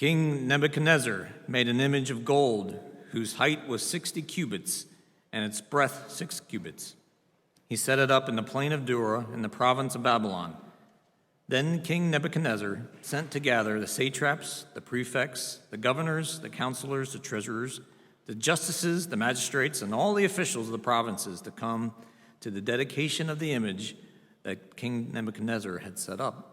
King Nebuchadnezzar made an image of gold whose height was 60 cubits and its breadth 6 cubits. He set it up in the plain of Dura in the province of Babylon. Then King Nebuchadnezzar sent together the satraps, the prefects, the governors, the counselors, the treasurers, the justices, the magistrates, and all the officials of the provinces to come to the dedication of the image that King Nebuchadnezzar had set up.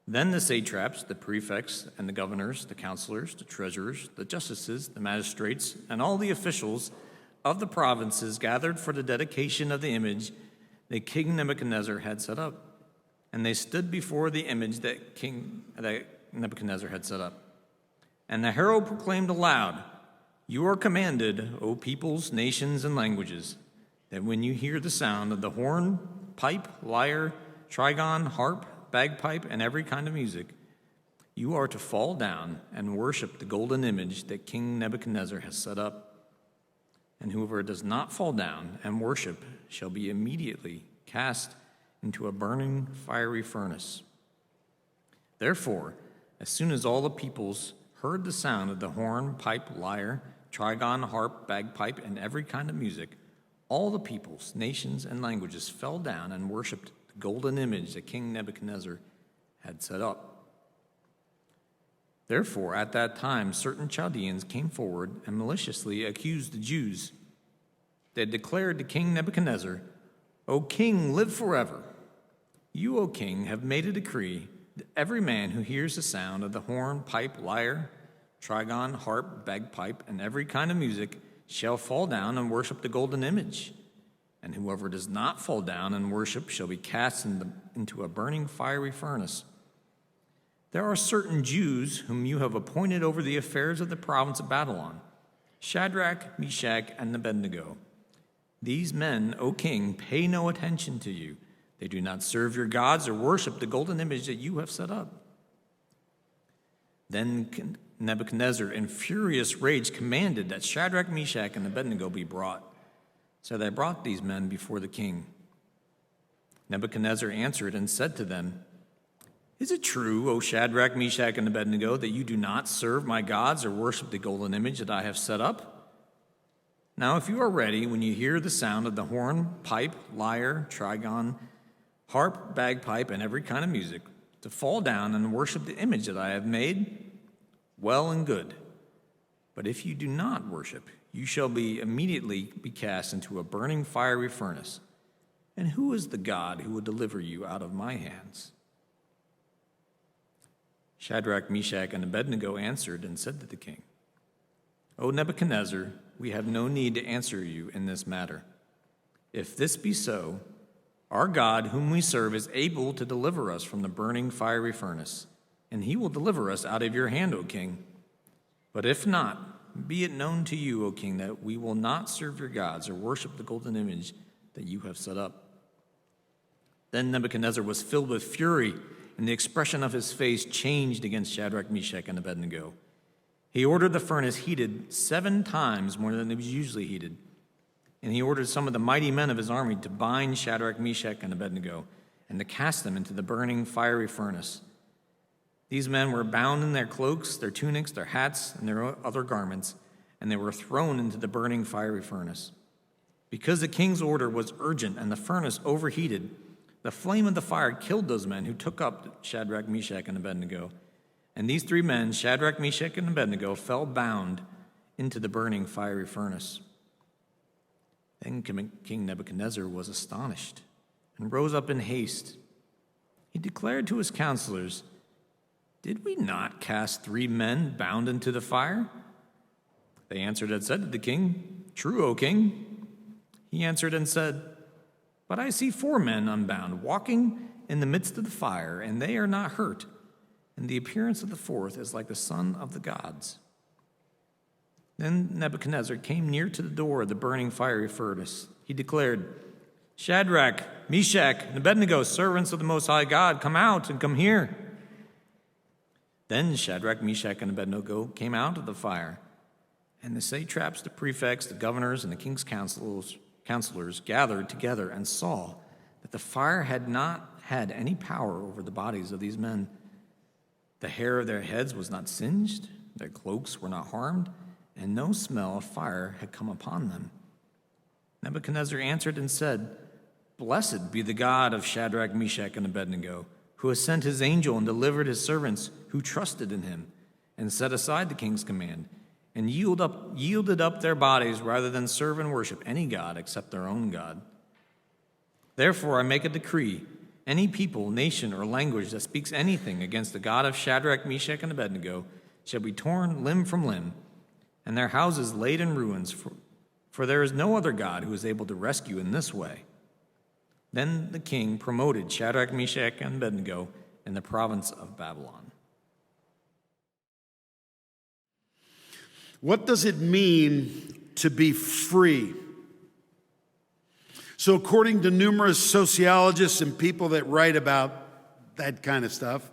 Then the satraps, the prefects, and the governors, the counselors, the treasurers, the justices, the magistrates, and all the officials of the provinces gathered for the dedication of the image that King Nebuchadnezzar had set up. And they stood before the image that Nebuchadnezzar had set up. And the herald proclaimed aloud, "You are commanded, O peoples, nations, and languages, that when you hear the sound of the horn, pipe, lyre, trigon, harp, bagpipe, and every kind of music, you are to fall down and worship the golden image that King Nebuchadnezzar has set up. And whoever does not fall down and worship shall be immediately cast into a burning fiery furnace." Therefore, as soon as all the peoples heard the sound of the horn, pipe, lyre, trigon, harp, bagpipe, and every kind of music, all the peoples, nations, and languages fell down and worshipped the golden image that King Nebuchadnezzar had set up. Therefore, at that time, certain Chaldeans came forward and maliciously accused the Jews. They declared to King Nebuchadnezzar, "O king, live forever. You, O king, have made a decree that every man who hears the sound of the horn, pipe, lyre, trigon, harp, bagpipe, and every kind of music shall fall down and worship the golden image. And whoever does not fall down and worship shall be cast into a burning fiery furnace. There are certain Jews whom you have appointed over the affairs of the province of Babylon, Shadrach, Meshach, and Abednego. These men, O king, pay no attention to you. They do not serve your gods or worship the golden image that you have set up." Then Nebuchadnezzar, in furious rage, commanded that Shadrach, Meshach, and Abednego be brought. So they brought these men before the king. Nebuchadnezzar answered and said to them, "Is it true, O Shadrach, Meshach, and Abednego, that you do not serve my gods or worship the golden image that I have set up? Now, if you are ready, when you hear the sound of the horn, pipe, lyre, trigon, harp, bagpipe, and every kind of music, to fall down and worship the image that I have made, well and good. But if you do not worship, you shall immediately be cast into a burning fiery furnace. And who is the God who will deliver you out of my hands?" Shadrach, Meshach, and Abednego answered and said to the king, "O Nebuchadnezzar, we have no need to answer you in this matter. If this be so, our God, whom we serve, is able to deliver us from the burning fiery furnace, and he will deliver us out of your hand, O king. But if not, be it known to you, O king, that we will not serve your gods or worship the golden image that you have set up." Then Nebuchadnezzar was filled with fury, and the expression of his face changed against Shadrach, Meshach, and Abednego. He ordered the furnace heated 7 times more than it was usually heated. And he ordered some of the mighty men of his army to bind Shadrach, Meshach, and Abednego, and to cast them into the burning fiery furnace. These men were bound in their cloaks, their tunics, their hats, and their other garments, and they were thrown into the burning fiery furnace. Because the king's order was urgent and the furnace overheated, the flame of the fire killed those men who took up Shadrach, Meshach, and Abednego. And these 3 men, Shadrach, Meshach, and Abednego, fell bound into the burning fiery furnace. Then King Nebuchadnezzar was astonished and rose up in haste. He declared to his counselors, "Did we not cast 3 men bound into the fire?" They answered and said to the king, "True, O king." He answered and said, "But I see 4 men unbound, walking in the midst of the fire, and they are not hurt, and the appearance of the 4th is like the son of the gods." Then Nebuchadnezzar came near to the door of the burning fiery furnace. He declared, "Shadrach, Meshach, and Abednego, servants of the Most High God, come out and come here." Then Shadrach, Meshach, and Abednego came out of the fire, and the satraps, the prefects, the governors, and the king's counselors gathered together and saw that the fire had not had any power over the bodies of these men. The hair of their heads was not singed, their cloaks were not harmed, and no smell of fire had come upon them. Nebuchadnezzar answered and said, Blessed be the God of Shadrach, Meshach, and Abednego, who has sent his angel and delivered his servants who trusted in him, and set aside the king's command, and yielded up their bodies rather than serve and worship any god except their own God. Therefore I make a decree, any people, nation, or language that speaks anything against the God of Shadrach, Meshach, and Abednego shall be torn limb from limb, and their houses laid in ruins, for there is no other God who is able to rescue in this way. Then the king promoted Shadrach, Meshach, and Abednego in the province of Babylon. What does it mean to be free? So according to numerous sociologists and people that write about that kind of stuff,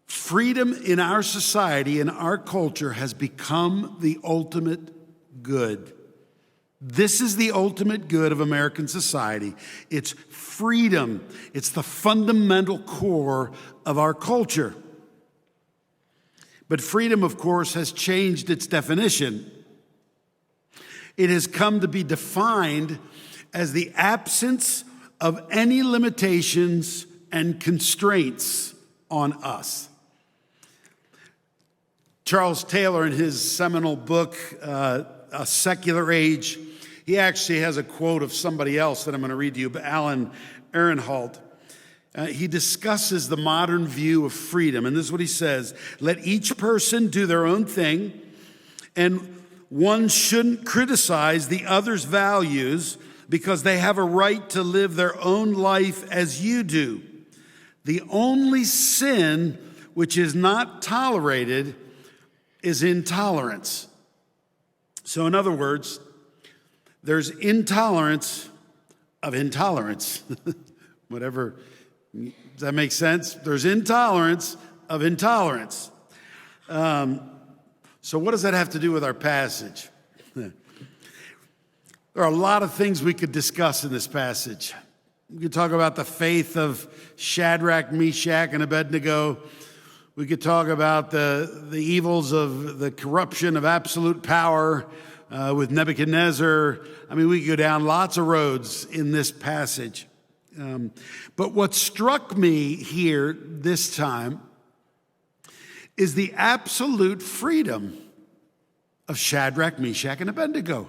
freedom in our society, in our culture, has become the ultimate good. This is the ultimate good of American society. It's freedom. It's the fundamental core of our culture. But freedom, of course, has changed its definition. It has come to be defined as the absence of any limitations and constraints on us. Charles Taylor, in his seminal book, A Secular Age, he actually has a quote of somebody else that I'm going to read to you, but Alan Ehrenhold. He discusses the modern view of freedom, and this is what he says: let each person do their own thing, and one shouldn't criticize the other's values because they have a right to live their own life as you do. The only sin which is not tolerated is intolerance. So in other words, there's intolerance of intolerance. Whatever, does that make sense? There's intolerance of intolerance. So what does that have to do with our passage? There are a lot of things we could discuss in this passage. We could talk about the faith of Shadrach, Meshach, and Abednego. We could talk about the evils of the corruption of absolute power with Nebuchadnezzar. I mean, we could go down lots of roads in this passage. But what struck me here this time is the absolute freedom of Shadrach, Meshach, and Abednego.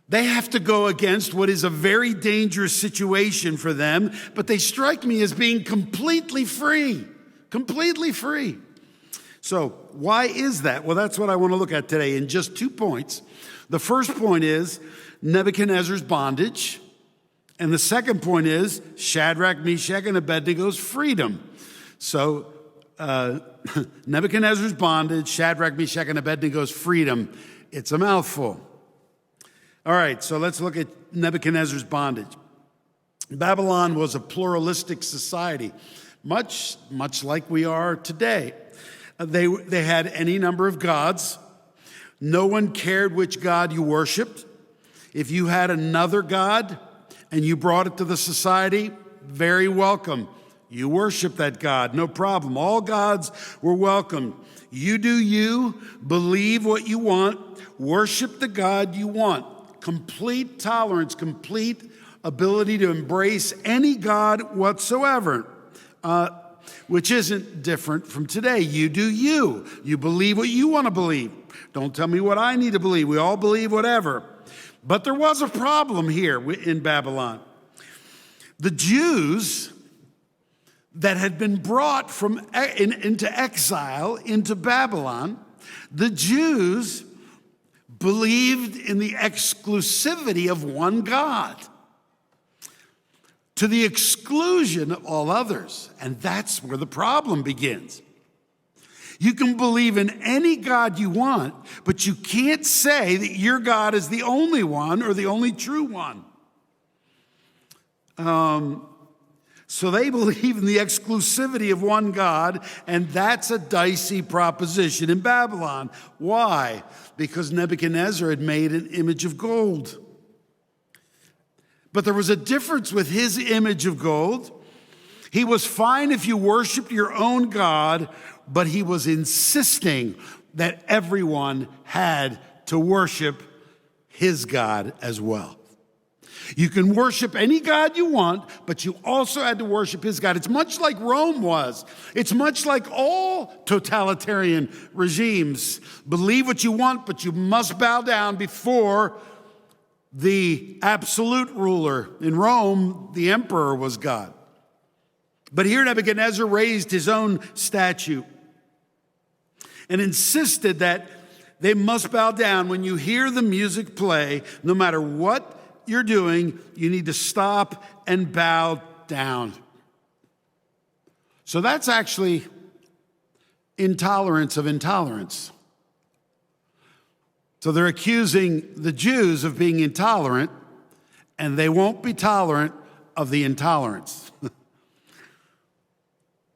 They have to go against what is a very dangerous situation for them, but they strike me as being completely free. Completely free. So why is that? Well, that's what I want to look at today in just 2 points. The first point is Nebuchadnezzar's bondage. And the second point is Shadrach, Meshach, and Abednego's freedom. So Nebuchadnezzar's bondage, Shadrach, Meshach, and Abednego's freedom. It's a mouthful. All right, so let's look at Nebuchadnezzar's bondage. Babylon was a pluralistic society, much like we are today. They had any number of gods. No one cared which god you worshiped. If you had another god and you brought it to the society, very welcome. You worship that God, no problem. All gods were welcome. You do you, believe what you want, worship the God you want. Complete tolerance, complete ability to embrace any God whatsoever, which isn't different from today. You do you. You believe what you want to believe. Don't tell me what I need to believe. We all believe whatever. But there was a problem here in Babylon. The Jews that had been brought into exile into Babylon, the Jews believed in the exclusivity of one God to the exclusion of all others. And that's where the problem begins. You can believe in any God you want, but you can't say that your God is the only one or the only true one. So they believe in the exclusivity of one God, and that's a dicey proposition in Babylon. Why? Because Nebuchadnezzar had made an image of gold. But there was a difference with his image of gold He was fine if you worshiped your own God, but he was insisting that everyone had to worship his God as well. You can worship any God you want, but you also had to worship his God. It's much like Rome was. It's much like all totalitarian regimes. Believe what you want, but you must bow down before the absolute ruler. In Rome, the emperor was God. But here Nebuchadnezzar raised his own statue and insisted that they must bow down. When you hear the music play, no matter what you're doing, you need to stop and bow down. So that's actually intolerance of intolerance. So they're accusing the Jews of being intolerant, and they won't be tolerant of the intolerance.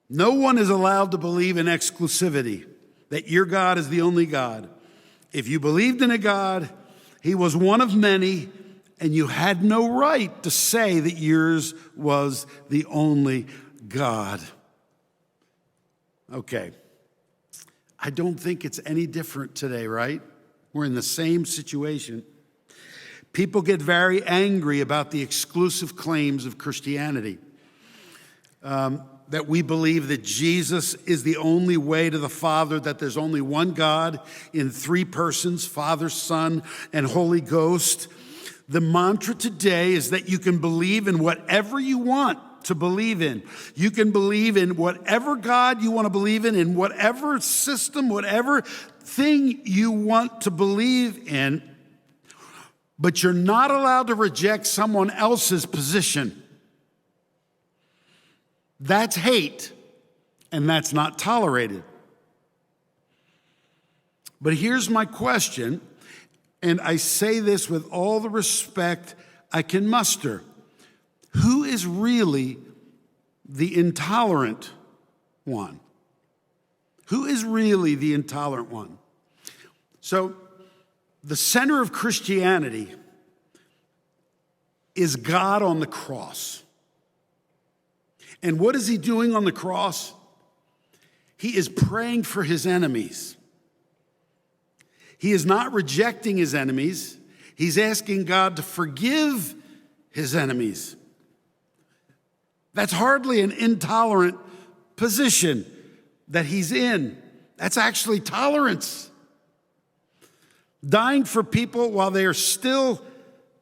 No one is allowed to believe in exclusivity, that your God is the only God. If you believed in a God, he was one of many, and you had no right to say that yours was the only God. Okay. I don't think it's any different today, right? We're in the same situation. People get very angry about the exclusive claims of Christianity. That we believe that Jesus is the only way to the Father, that there's only one God in three persons, Father, Son, and Holy Ghost. The mantra today is that you can believe in whatever you want to believe in. You can believe in whatever God you want to believe in whatever system, whatever thing you want to believe in, but you're not allowed to reject someone else's position. That's hate, and that's not tolerated. But here's my question, and I say this with all the respect I can muster. Who is really the intolerant one? Who is really the intolerant one? So, the center of Christianity is God on the cross. And what is he doing on the cross? He is praying for his enemies. He is not rejecting his enemies. He's asking God to forgive his enemies. That's hardly an intolerant position that he's in. That's actually tolerance. Dying for people while they are still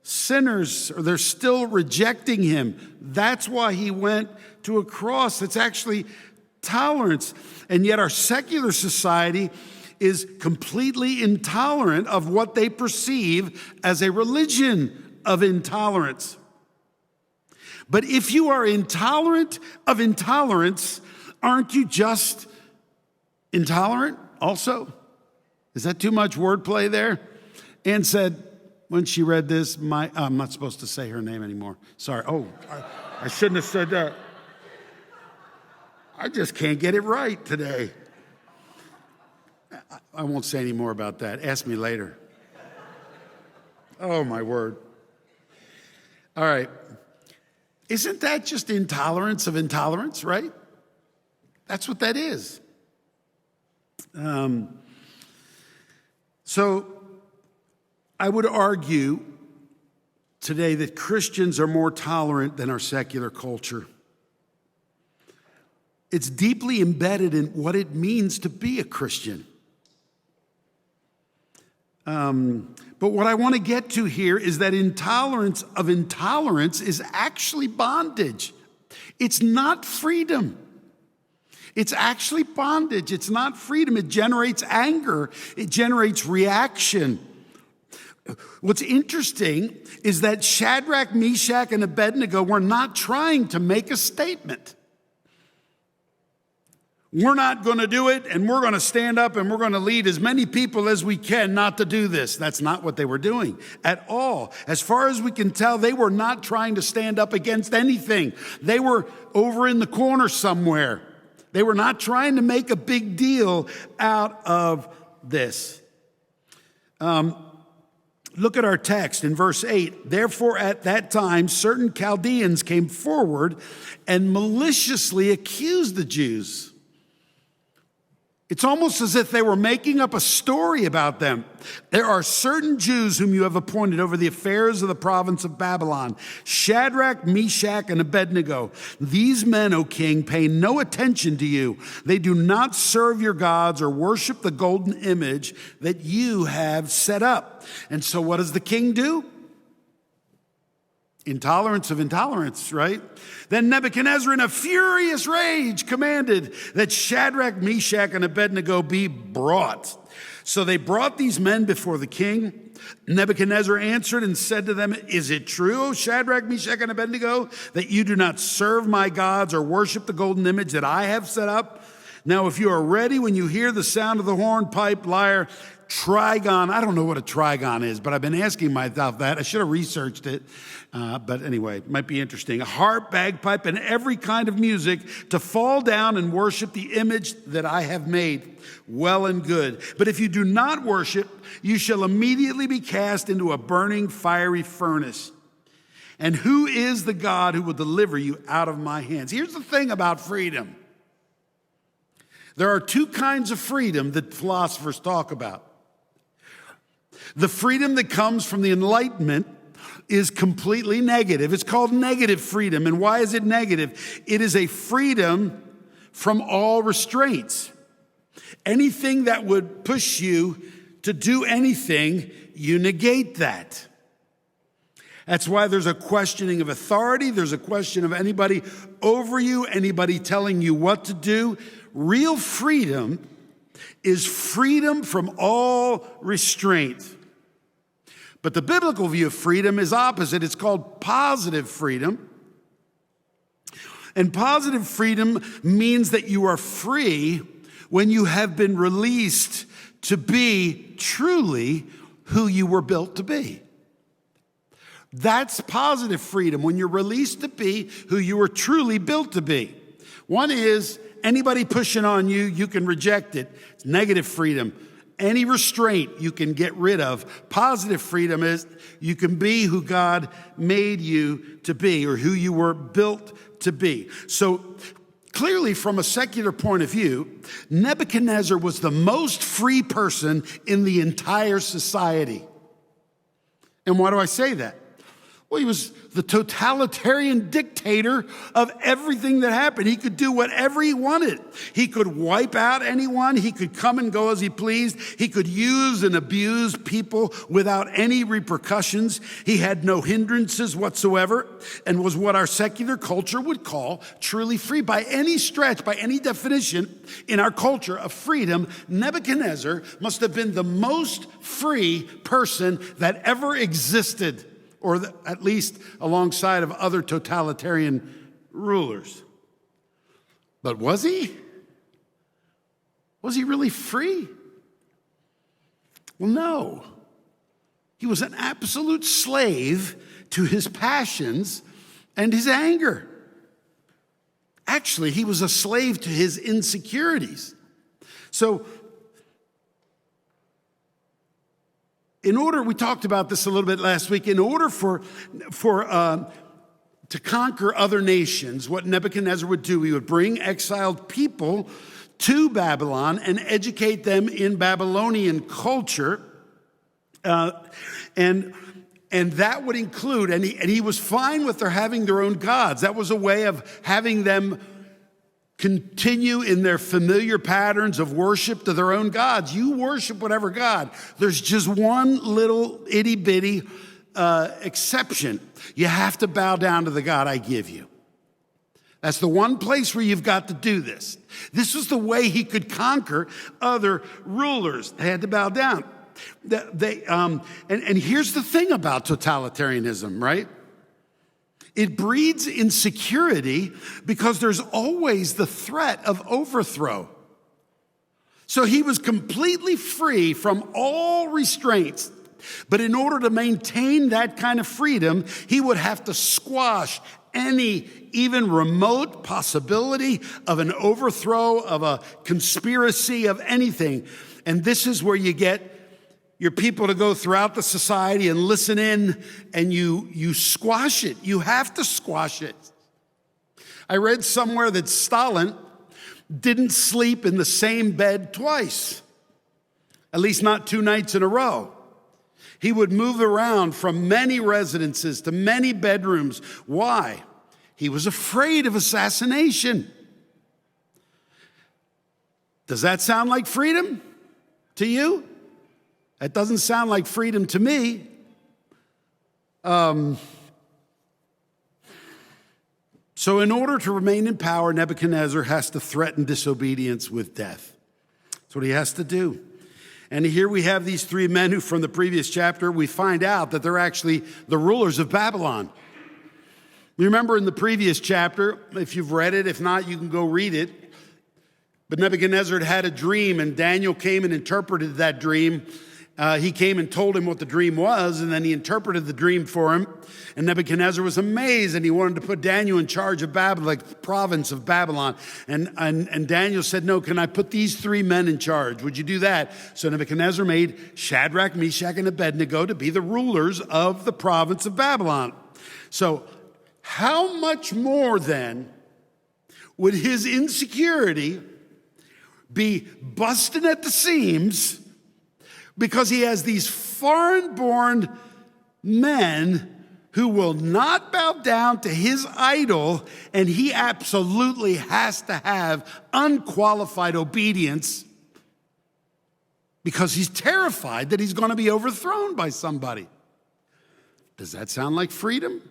sinners or they're still rejecting him. That's why he went to a cross. It's actually tolerance. And yet our secular society is completely intolerant of what they perceive as a religion of intolerance. But if you are intolerant of intolerance, aren't you just intolerant also? Is that too much wordplay there? Anne said, when she read this, I'm not supposed to say her name anymore. Sorry. Oh, I shouldn't have said that. I just can't get it right today. I won't say any more about that. Ask me later. Oh, my word. All right. Isn't that just intolerance of intolerance, right? That's what that is. So I would argue today that Christians are more tolerant than our secular culture. It's deeply embedded in what it means to be a Christian. But what I want to get to here is that intolerance of intolerance is actually bondage. It's not freedom. It's actually bondage. It's not freedom. It generates anger. It generates reaction. What's interesting is that Shadrach, Meshach, and Abednego were not trying to make a statement. We're not going to do it, and we're going to stand up and we're going to lead as many people as we can not to do this. That's not what they were doing at all. As far as we can tell, they were not trying to stand up against anything. They were over in the corner somewhere. They were not trying to make a big deal out of this. Look at our text in verse 8. Therefore, at that time, certain Chaldeans came forward and maliciously accused the Jews. It's almost as if they were making up a story about them. There are certain Jews whom you have appointed over the affairs of the province of Babylon, Shadrach, Meshach, and Abednego. These men, O king, pay no attention to you. They do not serve your gods or worship the golden image that you have set up. And so what does the king do? Intolerance of intolerance, right? Then Nebuchadnezzar, in a furious rage, commanded that Shadrach, Meshach, and Abednego be brought. So they brought these men before the king. Nebuchadnezzar answered and said to them, is it true, O Shadrach, Meshach, and Abednego, that you do not serve my gods or worship the golden image that I have set up? Now, if you are ready when you hear the sound of the horn, pipe, lyre, trigon. I don't know what a trigon is, but I've been asking myself that. I should have researched it. But anyway, it might be interesting. A harp, bagpipe, and every kind of music to fall down and worship the image that I have made. Well and good. But if you do not worship, you shall immediately be cast into a burning fiery furnace. And who is the God who will deliver you out of my hands? Here's the thing about freedom. There are two kinds of freedom that philosophers talk about. The freedom that comes from the Enlightenment is completely negative. It's called negative freedom. And why is it negative? It is a freedom from all restraints. Anything that would push you to do anything, you negate that. That's why there's a questioning of authority. There's a question of anybody over you, anybody telling you what to do. Real freedom is freedom from all restraint. But the biblical view of freedom is opposite. It's called positive freedom. And positive freedom means that you are free when you have been released to be truly who you were built to be. That's positive freedom, when you're released to be who you were truly built to be. One is anybody pushing on you, you can reject it. It's negative freedom. Any restraint you can get rid of. Positive freedom is you can be who God made you to be, or who you were built to be. So clearly, from a secular point of view, Nebuchadnezzar was the most free person in the entire society. And why do I say that? Well, he was the totalitarian dictator of everything that happened. He could do whatever he wanted. He could wipe out anyone. He could come and go as he pleased. He could use and abuse people without any repercussions. He had no hindrances whatsoever, and was what our secular culture would call truly free. By any stretch, by any definition in our culture of freedom, Nebuchadnezzar must have been the most free person that ever existed, or at least alongside of other totalitarian rulers. But was he? Was he really free? Well, no. He was an absolute slave to his passions and his anger. Actually, he was a slave to his insecurities. So, we talked about this a little bit last week, in order to conquer other nations, what Nebuchadnezzar would do, he would bring exiled people to Babylon and educate them in Babylonian culture. And that would include, and he was fine with their having their own gods. That was a way of having them continue in their familiar patterns of worship to their own gods. You worship whatever God. There's just one little itty bitty exception. You have to bow down to the God I give you. That's the one place where you've got to do this. This was the way he could conquer other rulers. They had to bow down. And here's the thing about totalitarianism, right? It breeds insecurity because there's always the threat of overthrow. So he was completely free from all restraints. But in order to maintain that kind of freedom, he would have to squash any even remote possibility of an overthrow, of a conspiracy, of anything. And this is where you get your people to go throughout the society and listen in, and you squash it. You have to squash it. I read somewhere that Stalin didn't sleep in the same bed twice, at least not 2 nights in a row. He would move around from many residences to many bedrooms. Why? He was afraid of assassination. Does that sound like freedom to you? That doesn't sound like freedom to me. So in order to remain in power, Nebuchadnezzar has to threaten disobedience with death. That's what he has to do. And here we have these 3 men who, from the previous chapter, we find out that they're actually the rulers of Babylon. You remember in the previous chapter, if you've read it, if not, you can go read it. But Nebuchadnezzar had a dream, and Daniel came and interpreted that dream. He came and told him what the dream was, and then he interpreted the dream for him. And Nebuchadnezzar was amazed, and he wanted to put Daniel in charge of Babylon, like the province of Babylon. And Daniel said, no, can I put these 3 men in charge? Would you do that? So Nebuchadnezzar made Shadrach, Meshach, and Abednego to be the rulers of the province of Babylon. So how much more then would his insecurity be busting at the seams because he has these foreign-born men who will not bow down to his idol, and he absolutely has to have unqualified obedience because he's terrified that he's going to be overthrown by somebody. Does that sound like freedom?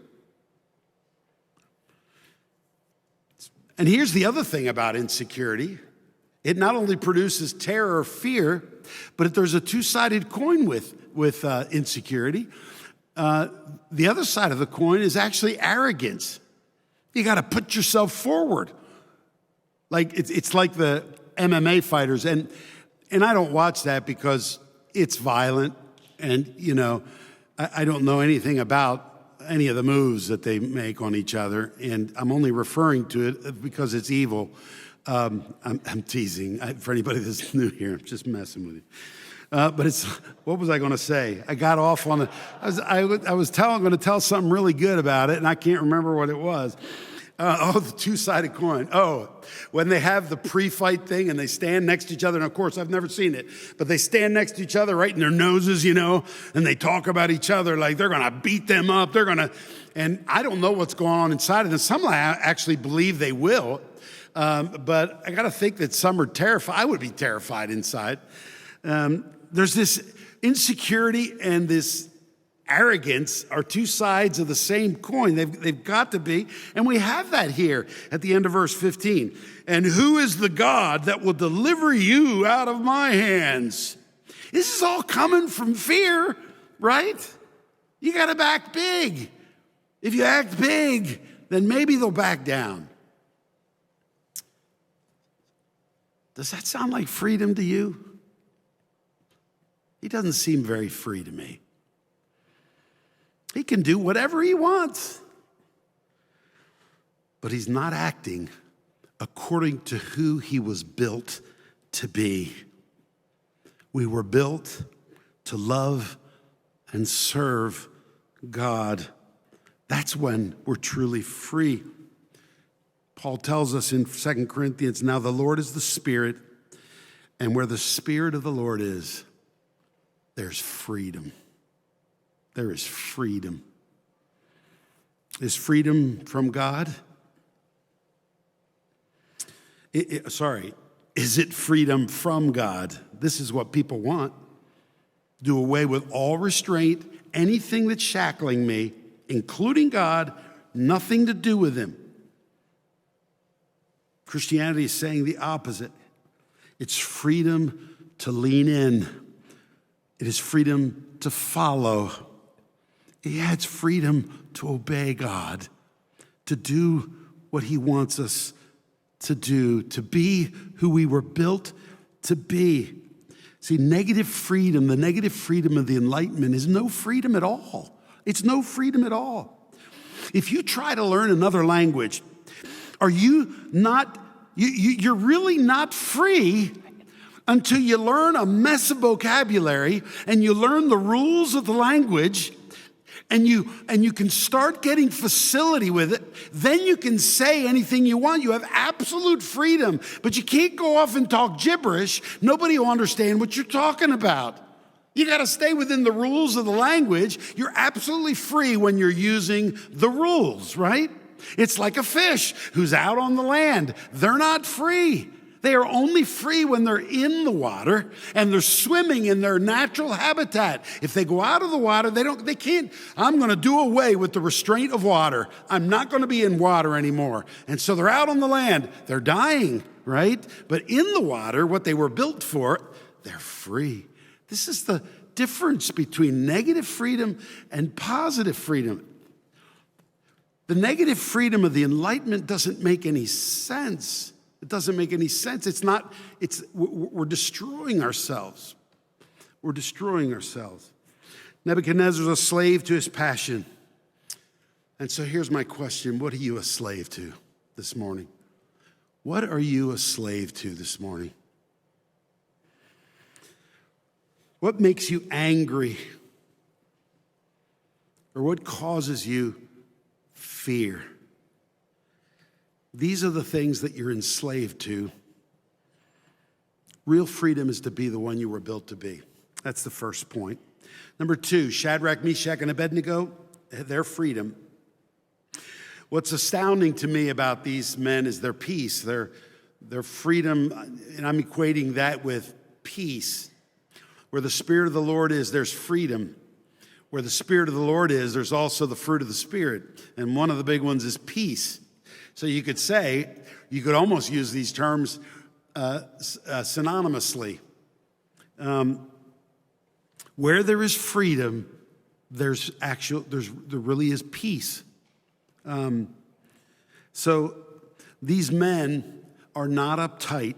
And here's the other thing about insecurity. It not only produces terror or fear, but there's a 2-sided coin with insecurity. The other side of the coin is actually arrogance. You got to put yourself forward. Like it's like the MMA fighters, and I don't watch that because it's violent, and I don't know anything about any of the moves that they make on each other, and I'm only referring to it because it's evil. I'm teasing. For anybody that's new here, I'm just messing with you. But what was I going to say? I got off on I was going to tell something really good about it, and I can't remember what it was. The 2-sided coin. When they have the pre-fight thing and they stand next to each other, and of course I've never seen it, but they stand next to each other right in their noses, and they talk about each other like they're going to beat them up. And I don't know what's going on inside of them. Some I actually believe they will. But I got to think that some are terrified. I would be terrified inside. There's this insecurity and this arrogance are 2 sides of the same coin. They've got to be. And we have that here at the end of verse 15. And who is the God that will deliver you out of my hands? This is all coming from fear, right? You got to act big. If you act big, then maybe they'll back down. Does that sound like freedom to you? He doesn't seem very free to me. He can do whatever he wants, but he's not acting according to who he was built to be. We were built to love and serve God. That's when we're truly free. Paul tells us in 2 Corinthians, now the Lord is the Spirit, and where the Spirit of the Lord is, there's freedom. There is freedom. Is freedom from God? Is it freedom from God? This is what people want. Do away with all restraint, anything that's shackling me, including God, nothing to do with him. Christianity is saying the opposite. It's freedom to lean in. It is freedom to follow. Yeah, it's freedom to obey God, to do what he wants us to do, to be who we were built to be. See, negative freedom, the negative freedom of the Enlightenment is no freedom at all. It's no freedom at all. If you try to learn another language, you're really not free until you learn a mess of vocabulary and you learn the rules of the language and you can start getting facility with it. Then you can say anything you want. You have absolute freedom, but you can't go off and talk gibberish. Nobody will understand what you're talking about. You got to stay within the rules of the language. You're absolutely free when you're using the rules, right? It's like a fish who's out on the land. They're not free. They are only free when they're in the water and they're swimming in their natural habitat. If they go out of the water, they can't. I'm going to do away with the restraint of water. I'm not going to be in water anymore. And so they're out on the land. They're dying, right? But in the water, what they were built for, they're free. This is the difference between negative freedom and positive freedom. The negative freedom of the Enlightenment doesn't make any sense. It doesn't make any sense. We're destroying ourselves. We're destroying ourselves. Nebuchadnezzar's a slave to his passion. And so here's my question. What are you a slave to this morning? What are you a slave to this morning? What makes you angry? Or what causes you fear? These are the things that you're enslaved to. Real freedom is to be the one you were built to be. That's the first point. Number two, Shadrach, Meshach, and Abednego, their freedom. What's astounding to me about these men is their peace, their freedom, and I'm equating that with peace. Where the Spirit of the Lord is, there's freedom. Where the Spirit of the Lord is, there's also the fruit of the Spirit. And one of the big ones is peace. So you could almost use these terms synonymously. Where there is freedom, there really is peace. So these men are not uptight.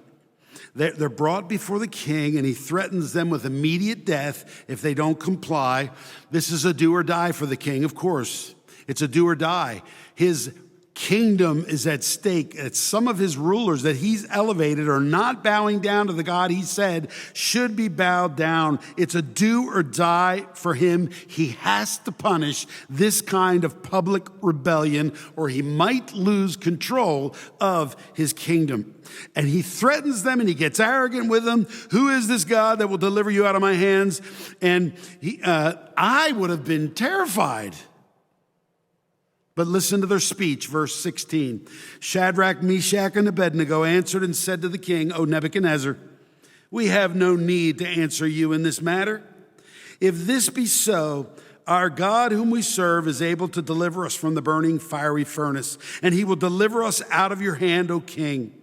They're brought before the king, and he threatens them with immediate death if they don't comply. This is a do or die for the king, of course. It's a do or die. His kingdom is at stake. Some of his rulers that he's elevated are not bowing down to the God he said should be bowed down. It's a do or die for him. He has to punish this kind of public rebellion, or he might lose control of his kingdom. And he threatens them, and he gets arrogant with them. Who is this God that will deliver you out of my hands? And I would have been terrified. But listen to their speech, verse 16. Shadrach, Meshach, and Abednego answered and said to the king, O Nebuchadnezzar, we have no need to answer you in this matter. If this be so, our God whom we serve is able to deliver us from the burning fiery furnace, and he will deliver us out of your hand, O king.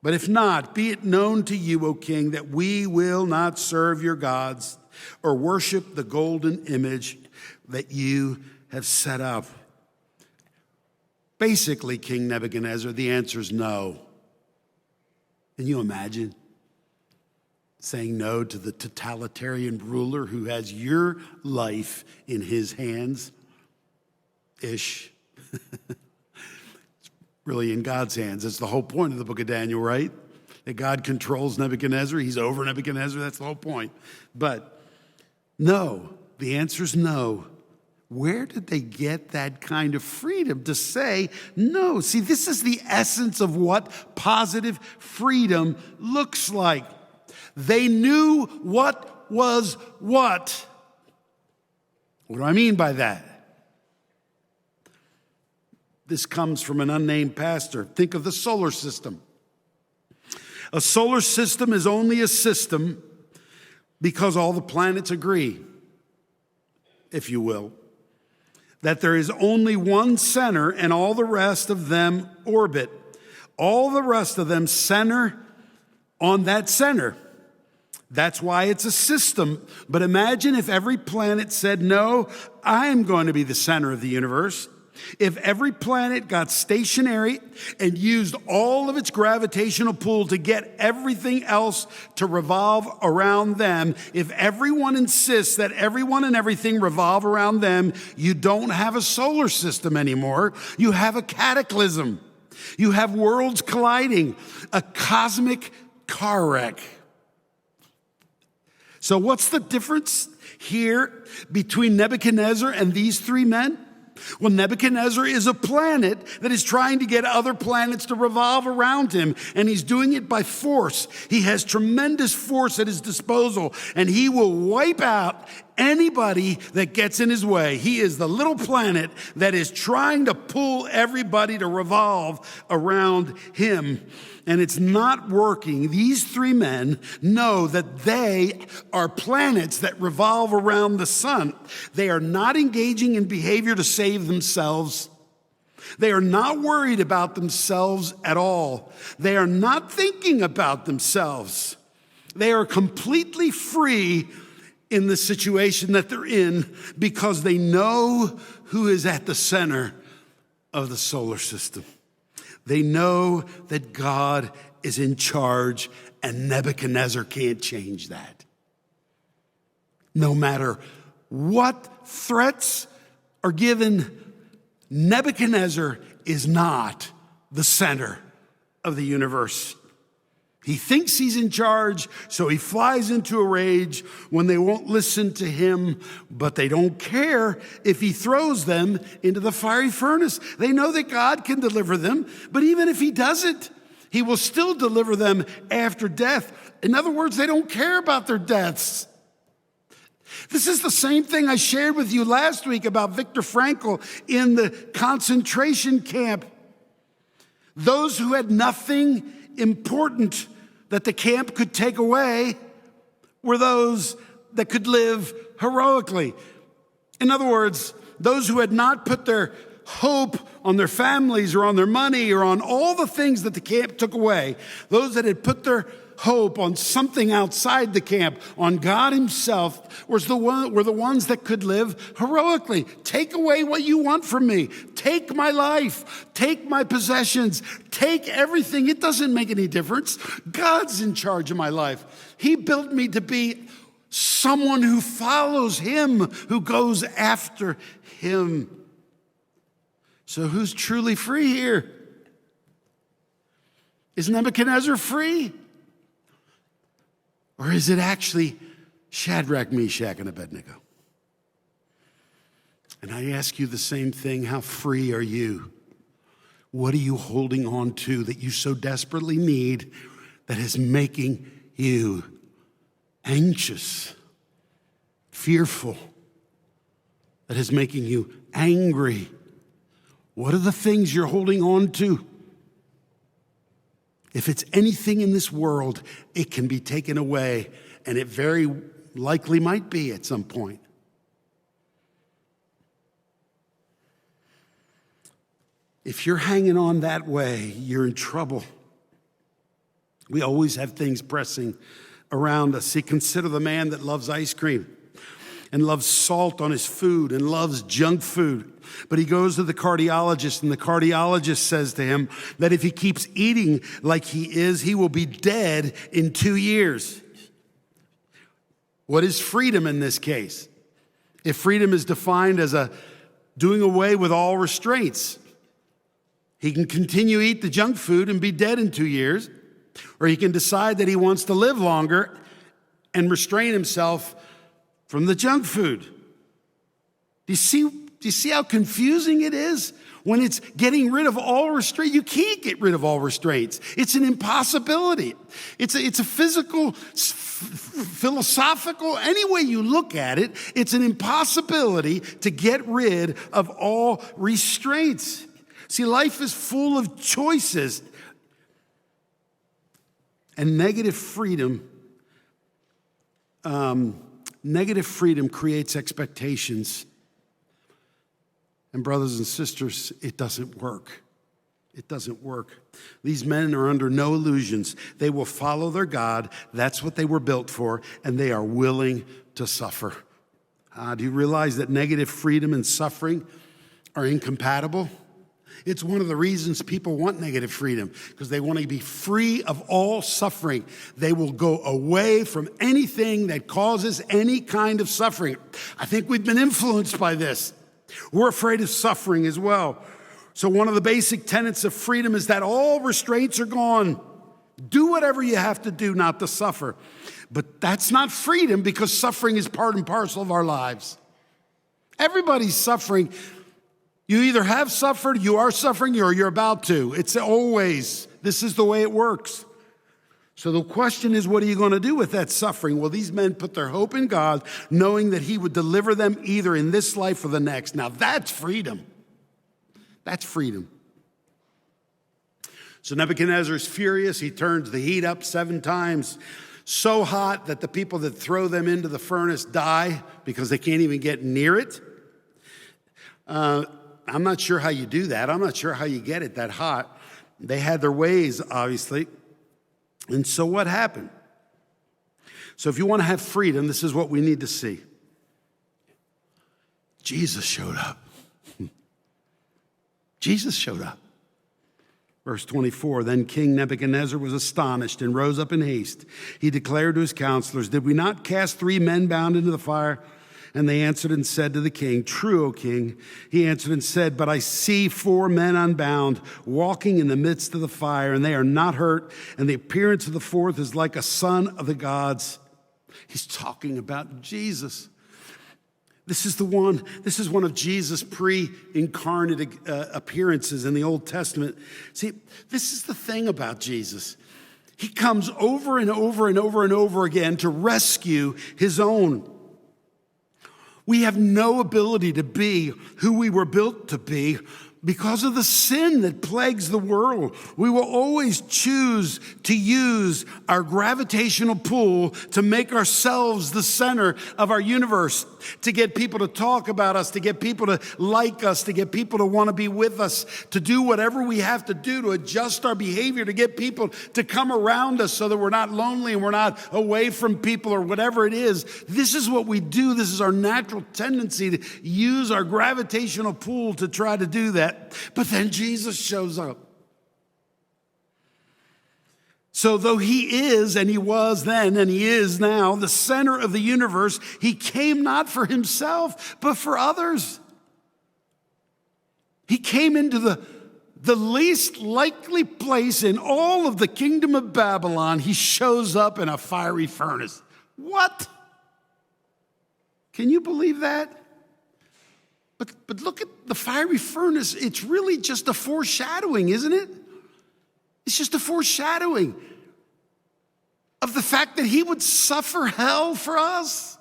But if not, be it known to you, O king, that we will not serve your gods or worship the golden image that you have set up. Basically, King Nebuchadnezzar, the answer is no. Can you imagine saying no to the totalitarian ruler who has your life in his hands? Ish. It's really in God's hands. That's the whole point of the book of Daniel, right? That God controls Nebuchadnezzar. He's over Nebuchadnezzar. That's the whole point. But no, the answer is no. Where did they get that kind of freedom to say no? See, this is the essence of what positive freedom looks like. They knew what was what. What do I mean by that? This comes from an unnamed pastor. Think of the solar system. A solar system is only a system because all the planets agree, if you will, that there is only one center and all the rest of them orbit. All the rest of them center on that center. That's why it's a system. But imagine if every planet said, no, I'm going to be the center of the universe. If every planet got stationary and used all of its gravitational pull to get everything else to revolve around them, if everyone insists that everyone and everything revolve around them, you don't have a solar system anymore. You have a cataclysm. You have worlds colliding, a cosmic car wreck. So what's the difference here between Nebuchadnezzar and these three men? Well, Nebuchadnezzar is a planet that is trying to get other planets to revolve around him, and he's doing it by force. He has tremendous force at his disposal, and he will wipe out anybody that gets in his way. He is the little planet that is trying to pull everybody to revolve around him. And it's not working. These three men know that they are planets that revolve around the sun. They are not engaging in behavior to save themselves. They are not worried about themselves at all. They are not thinking about themselves. They are completely free in the situation that they're in because they know who is at the center of the solar system. They know that God is in charge, and Nebuchadnezzar can't change that. No matter what threats are given, Nebuchadnezzar is not the center of the universe. He thinks he's in charge, so he flies into a rage when they won't listen to him, but they don't care if he throws them into the fiery furnace. They know that God can deliver them, but even if he doesn't, he will still deliver them after death. In other words, they don't care about their deaths. This is the same thing I shared with you last week about Viktor Frankl in the concentration camp. Those who had nothing important that the camp could take away were those that could live heroically. In other words, those who had not put their hope on their families or on their money or on all the things that the camp took away, those that had put their hope on something outside the camp, on God himself, were the ones that could live heroically. Take away what you want from me. Take my life. Take my possessions. Take everything. It doesn't make any difference. God's in charge of my life. He built me to be someone who follows him, who goes after him. So who's truly free here? Is Nebuchadnezzar free? Or is it actually Shadrach, Meshach, and Abednego? And I ask you the same thing. How free are you? What are you holding on to that you so desperately need that is making you anxious, fearful, that is making you angry? What are the things you're holding on to? If it's anything in this world, it can be taken away, and it very likely might be at some point. If you're hanging on that way, you're in trouble. We always have things pressing around us. See, consider the man that loves ice cream and loves salt on his food and loves junk food. But he goes to the cardiologist, and the cardiologist says to him that if he keeps eating like he is, he will be dead in 2 years. What is freedom in this case? If freedom is defined as a doing away with all restraints, he can continue to eat the junk food and be dead in 2 years, or he can decide that he wants to live longer and restrain himself from the junk food. Do you see how confusing it is when it's getting rid of all restraint? You can't get rid of all restraints. It's an impossibility. It's a physical, philosophical, any way you look at it, it's an impossibility to get rid of all restraints. See, life is full of choices. And negative freedom creates expectations. And brothers and sisters, it doesn't work. It doesn't work. These men are under no illusions. They will follow their God. That's what they were built for, and they are willing to suffer. Do you realize that negative freedom and suffering are incompatible? It's one of the reasons people want negative freedom, because they want to be free of all suffering. They will go away from anything that causes any kind of suffering. I think we've been influenced by this. We're afraid of suffering as well. So one of the basic tenets of freedom is that all restraints are gone. Do whatever you have to do not to suffer. But that's not freedom, because suffering is part and parcel of our lives. Everybody's suffering. You either have suffered, you are suffering, or you're about to. It's always, this is the way it works. So the question is, what are you going to do with that suffering? Well, these men put their hope in God, knowing that he would deliver them either in this life or the next. Now that's freedom. That's freedom. So Nebuchadnezzar is furious. He turns the heat up 7 times, so hot that the people that throw them into the furnace die because they can't even get near it. I'm not sure how you do that. I'm not sure how you get it that hot. They had their ways, obviously. And so what happened? So if you want to have freedom, this is what we need to see. Jesus showed up. Jesus showed up. Verse 24, then King Nebuchadnezzar was astonished and rose up in haste. He declared to his counselors, did we not cast 3 men bound into the fire? And they answered and said to the king, true, O king. He answered and said, but I see 4 men unbound, walking in the midst of the fire, and they are not hurt, and the appearance of the 4th is like a son of the gods. He's talking about Jesus. This is one of Jesus' pre-incarnate appearances in the Old Testament. See, this is the thing about Jesus. He comes over and over and over and over again to rescue his own. We have no ability to be who we were built to be because of the sin that plagues the world. We will always choose to use our gravitational pull to make ourselves the center of our universe, to get people to talk about us, to get people to like us, to get people to want to be with us, to do whatever we have to do to adjust our behavior, to get people to come around us so that we're not lonely and we're not away from people or whatever it is. This is what we do. This is our natural tendency to use our gravitational pull to try to do that. But then Jesus shows up. So though he is, and he was then, and he is now, the center of the universe, he came not for himself, but for others. He came into the least likely place in all of the kingdom of Babylon. He shows up in a fiery furnace. What? Can you believe that? But look at the fiery furnace. It's really just a foreshadowing, isn't it? It's just a foreshadowing of the fact that he would suffer hell for us.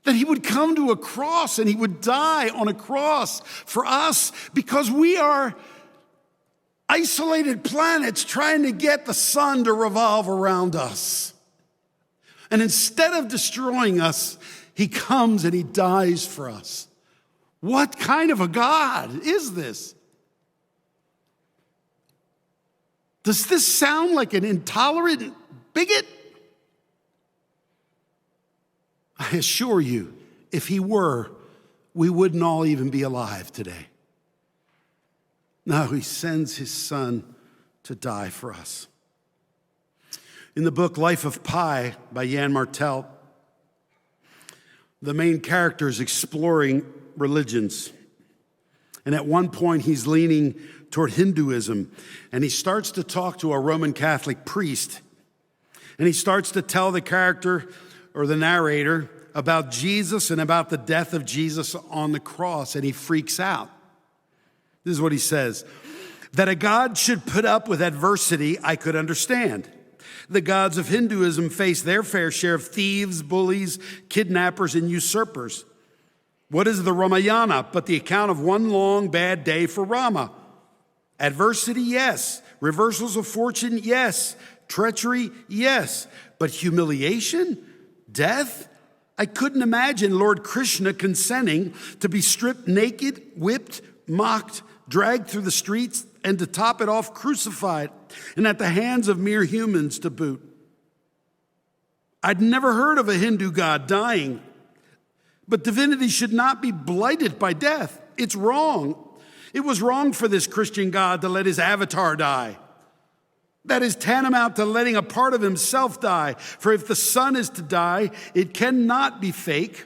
That he would come to a cross and he would die on a cross for us because we are isolated planets trying to get the sun to revolve around us. And instead of destroying us, he comes and he dies for us. What kind of a God is this? Does this sound like an intolerant bigot? I assure you, if he were, we wouldn't all even be alive today. No, he sends his son to die for us. In the book Life of Pi by Jan Martel, the main character is exploring religions. And at one point, he's leaning toward Hinduism, and he starts to talk to a Roman Catholic priest. And he starts to tell the character or the narrator about Jesus and about the death of Jesus on the cross, and he freaks out. This is what he says. That a God should put up with adversity, I could understand. The gods of Hinduism face their fair share of thieves, bullies, kidnappers, and usurpers. What is the Ramayana but the account of one long bad day for Rama? Adversity, yes. Reversals of fortune, yes. Treachery, yes. But humiliation? Death? I couldn't imagine Lord Krishna consenting to be stripped naked, whipped, mocked, dragged through the streets, and to top it off, crucified, and at the hands of mere humans to boot. I'd never heard of a Hindu god dying. But divinity should not be blighted by death. It's wrong. It was wrong for this Christian God to let his avatar die. That is tantamount to letting a part of himself die. For if the Son is to die, it cannot be fake.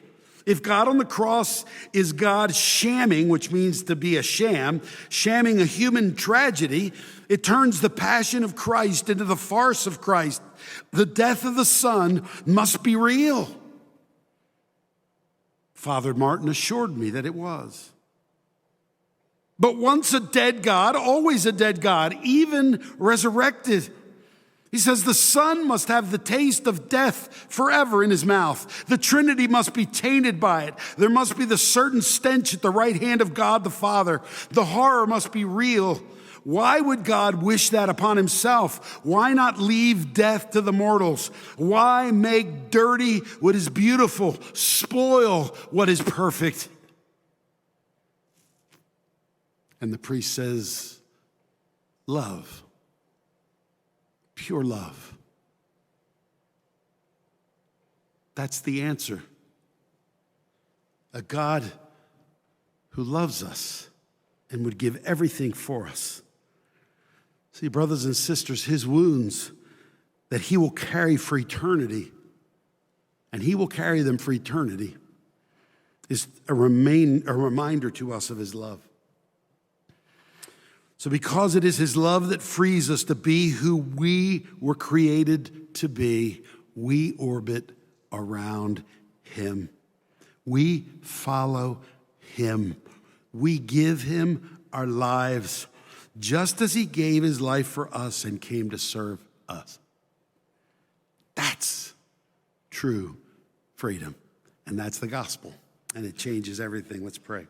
If God on the cross is God shamming, which means to be a sham, shamming a human tragedy, it turns the passion of Christ into the farce of Christ. The death of the Son must be real. Father Martin assured me that it was. But once a dead God, always a dead God, even resurrected. He says the Son must have the taste of death forever in his mouth. The Trinity must be tainted by it. There must be the certain stench at the right hand of God the Father. The horror must be real. Why would God wish that upon himself? Why not leave death to the mortals? Why make dirty what is beautiful, spoil what is perfect? And the priest says, love. Pure love. That's the answer. A God who loves us and would give everything for us. See, brothers and sisters, his wounds that he will carry for eternity, and he will carry them for eternity, is a reminder to us of his love. So because it is his love that frees us to be who we were created to be, we orbit around him. We follow him. We give him our lives just as he gave his life for us and came to serve us. That's true freedom. And that's the gospel. And it changes everything. Let's pray.